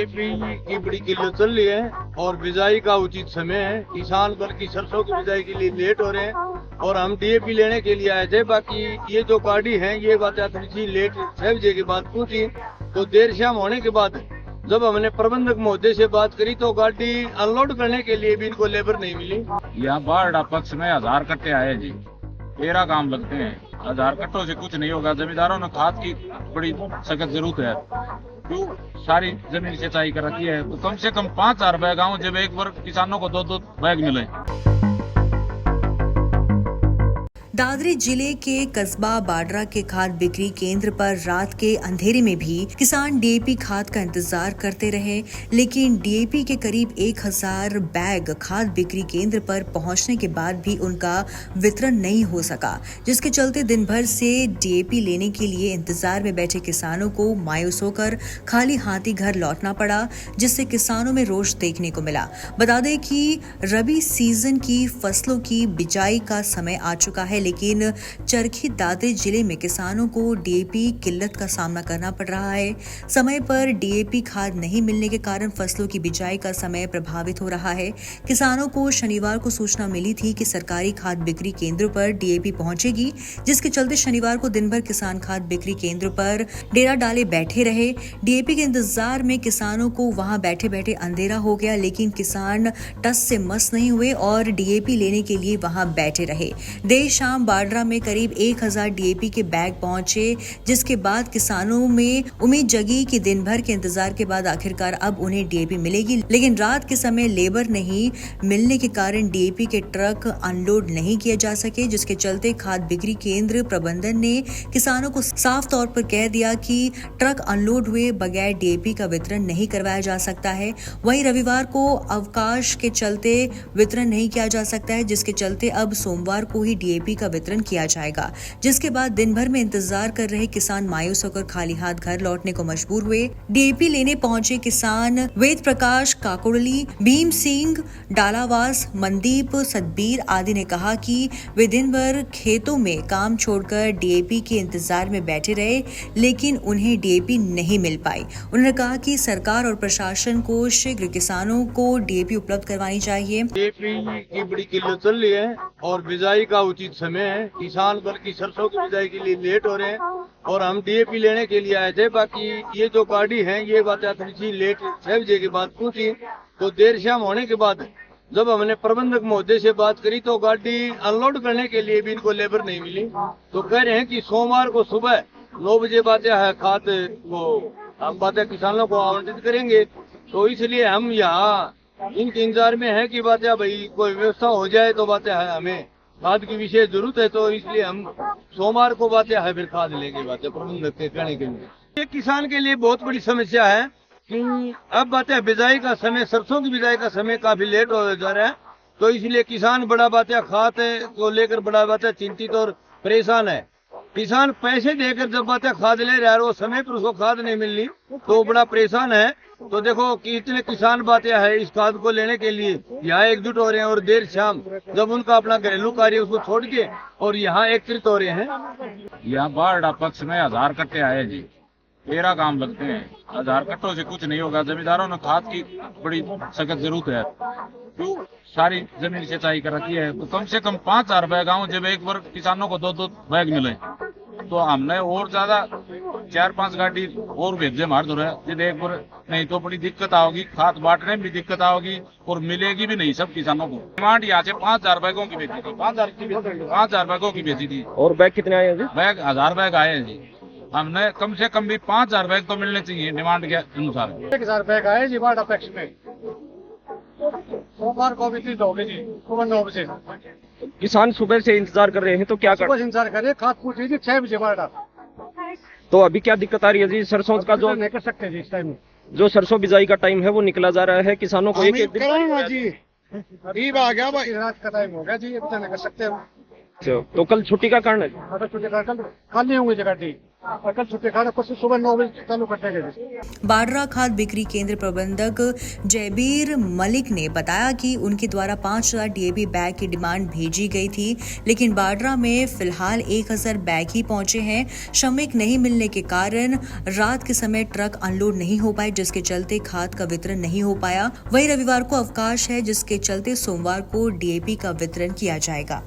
DAP की बड़ी किल्लत चल रही है और बिजाई का उचित समय है। किसान बल्कि सरसों की बिजाई के लिए लेट हो रहे हैं और हम डीएपी लेने के लिए आए थे। बाकी ये जो गाड़ी है ये बात थोड़ी सी लेट 6 बजे के बाद पहुंची, तो देर शाम होने के बाद जब हमने प्रबंधक महोदय से बात करी तो गाड़ी अनलोड करने के लिए भी इनको लेबर नहीं मिली। यहाँ बाढ़ पक्ष में 1000 कट्टे आए जी, 13 काम लगते हैं। 1000 कट्टों से कुछ नहीं होगा। जमींदारों ने खाद की बड़ी सख्त जरूरत है, जो सारी जमीन सिंचाई कर रखी है। तो कम से कम 5000 बैग आऊं जब एक बार किसानों को 2-2 बैग मिले। दादरी जिले के कस्बा बाडरा के खाद बिक्री केंद्र पर रात के अंधेरे में भी किसान डीएपी खाद का इंतजार करते रहे, लेकिन डीएपी के करीब 1000 बैग खाद बिक्री केंद्र पर पहुंचने के बाद भी उनका वितरण नहीं हो सका, जिसके चलते दिन भर से डीएपी लेने के लिए इंतजार में बैठे किसानों को मायूस होकर खाली हाथी घर लौटना पड़ा, जिससे किसानों में रोष देखने को मिला। बता दें कि रबी सीजन की फसलों की बिजाई का समय आ चुका है, लेकिन चरखी दादरी जिले में किसानों को डीएपी किल्लत का सामना करना पड़ रहा है। समय पर डीएपी खाद नहीं मिलने के कारण फसलों की बिजाई का समय प्रभावित हो रहा है। किसानों को शनिवार को सूचना मिली थी कि सरकारी खाद बिक्री केंद्रों पर डीएपी पहुंचेगी, जिसके चलते शनिवार को दिन भर किसान खाद बिक्री केंद्रों पर डेरा डाले बैठे रहे। डीएपी के इंतजार में किसानों को वहां बैठे बैठे अंधेरा हो गया, लेकिन किसान टस से मस नहीं हुए और डीएपी लेने के लिए वहां बैठे रहे। देर शाम बाडरा में करीब 1000 डीएपी के बैग पहुंचे, जिसके बाद किसानों में उम्मीद जगी कि दिन भर के इंतजार के बाद आखिरकार अब उन्हें डीएपी मिलेगी, लेकिन रात के समय लेबर नहीं मिलने के कारण डीएपी के ट्रक अनलोड नहीं किए जा सके, जिसके चलते खाद बिक्री केंद्र प्रबंधन ने किसानों को साफ तौर पर कह दिया कि ट्रक अनलोड हुए बगैर डीएपी का वितरण नहीं करवाया जा सकता है। वहीं रविवार को अवकाश के चलते वितरण नहीं किया जा सकता है, जिसके चलते अब सोमवार को ही डीएपी का वितरण किया जाएगा, जिसके बाद दिन भर में इंतजार कर रहे किसान मायूस होकर खाली हाथ घर लौटने को मजबूर हुए। डीएपी लेने पहुंचे किसान वेद प्रकाश काकोडली, भीम सिंह डालावास, मनदीप सतबीर आदि ने कहा कि वे दिन भर खेतों में काम छोड़कर डीएपी के इंतजार में बैठे रहे, लेकिन उन्हें डीएपी नहीं मिल पाई। उन्होंने कहा कि सरकार और प्रशासन को शीघ्र किसानों को डीएपी उपलब्ध करवानी चाहिए। डीएपी की बड़ी किल्लत चल रही है और बिजाई का उचित समय है। किसान बल्कि सरसों की बिजाई के लिए लेट हो रहे हैं और हम डीएपी लेने के लिए आए थे। बाकी ये जो गाड़ी है ये बात थोड़ी सी लेट 6 बजे के बाद पहुंची, तो देर शाम होने के बाद जब हमने प्रबंधक महोदय से बात करी तो गाड़ी अनलोड करने के लिए भी इनको लेबर नहीं मिली। तो कह रहे हैं कि सोमवार को सुबह 9 बजे बातें है खाद को हम बातें किसानों को आवंटित करेंगे। तो इसलिए हम यहाँ इनके इंतजार में है कि बातें भाई कोई व्यवस्था हो जाए, तो बातें है हमें खाद की विशेष जरूरत है, तो इसलिए हम सोमवार को बातें है फिर खाद लेंगे बातें प्रबंधक के कहने के लिए। ये किसान के लिए बहुत बड़ी समस्या है कि अब बातें बिजाई का समय, सरसों की बिजाई का समय काफी लेट हो जा रहा है, तो इसलिए किसान बड़ा बातें खाद को लेकर बड़ा बातें चिंतित और परेशान है। किसान पैसे देकर जब बातें खाद ले रहा है, वो समय पर उसको खाद नहीं मिल रही तो बड़ा परेशान है। तो देखो कि इतने किसान बातें है इस खाद को लेने के लिए यहाँ एकजुट हो रहे हैं और देर शाम जब उनका अपना घरेलू कार्य उसको छोड़ के और यहाँ एकत्रित हो रहे हैं। यहाँ बाढ़ पक्ष में 1000 कट्टे आए जी, 13 काम लगते हैं। 1000 कट्टों से कुछ नहीं होगा। जमींदारों ने खाद की बड़ी सख्त जरूरत है, जो सारी जमीन सिंचाई कर रखी है। तो कम से कम 5000 बैग आऊं जब एक बार किसानों को 2-2 बैग मिले, तो हमने और ज्यादा 4-5 गाड़ी और भेजे हमारे दूर है, जब एक बार नहीं तो बड़ी दिक्कत आओगी। खाद बांटने में भी दिक्कत आओगी और मिलेगी भी नहीं सब किसानों को। डिमांड यहाँ से 5000 बैगों की बेची थी, 5000 बैगों की बेची थी। और बैग कितने आए हैं जी? बैग 1000 बैग आए हैं जी। हमने कम से कम भी 5000 बैग तो मिलने चाहिए डिमांड के अनुसार। 1000 बैग आए जी बाढ़ अपेक्ष में। सोमवार को भी 3 होगी जी, सुबह 9 बजे। किसान सुबह से इंतजार कर रहे हैं, तो क्या कर? सुबह इंतजार कर रहे, खाद पूछी जी 6 बजे बाढ़। तो अभी क्या दिक्कत आ रही है जी? सरसों का जो नहीं कर सकते जी, इस टाइम जो सरसों बिजाई का टाइम है वो निकला जा रहा है, किसानों को एक दिन कराऊंगा जी। अभी आ गया भाई, रात का टाइम हो गया जी, अब नहीं कर सकते हम। तो कल छुट्टी का कारण है? अगर छुट्टी का कल नहीं होंगे गाड़ी, और कल छुट्टी का परसों सुबह 9 बजे चालू कर देंगे। बाडरा खाद बिक्री केंद्र प्रबंधक जयबीर मलिक ने बताया कि उनके द्वारा 5000 डीएपी बैग की डिमांड भेजी गई थी, लेकिन बाडरा में फिलहाल 1000 बैग ही पहुंचे हैं। श्रमिक नहीं मिलने के कारण रात के समय ट्रक अनलोड नहीं हो पाए, जिसके चलते खाद का वितरण नहीं हो पाया। वहीं रविवार को अवकाश है, जिसके चलते सोमवार को डीएपी का वितरण किया जाएगा।